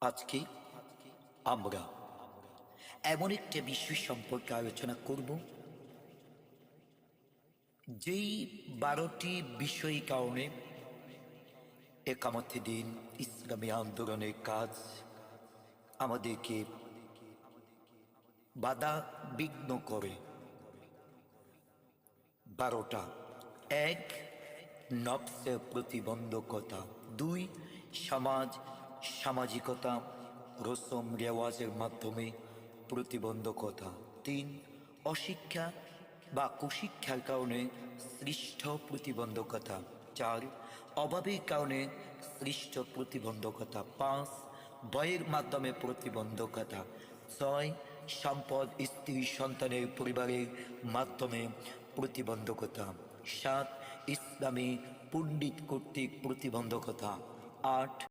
আজকে আমরা এমন একটা বিষয় সম্পর্কে আলোচনা করব, যেই 12টি বিষয় কারণে একামতে দিন ইসলামী আন্দোলনের কাজ আমাদেরকে বাধা বিঘ্ন করে। 12টা: 1, নফসের প্রতিবন্ধকতা; 2, সামাজিকতা, রসম রেওয়াজের মাধ্যমে প্রতিবন্ধকতা; 3, অশিক্ষা বা কুশিক্ষার কারণে সৃষ্ট প্রতিবন্ধকতা; 4, অভাবের কারণে সৃষ্ট প্রতিবন্ধকতা; 5, ভয়ের মাধ্যমে প্রতিবন্ধকতা; 6, সম্পদ, স্ত্রী, সন্তানের, পরিবারের মাধ্যমে প্রতিবন্ধকতা; 7, ইসলামী পণ্ডিত কর্তৃক প্রতিবন্ধকতা; 8,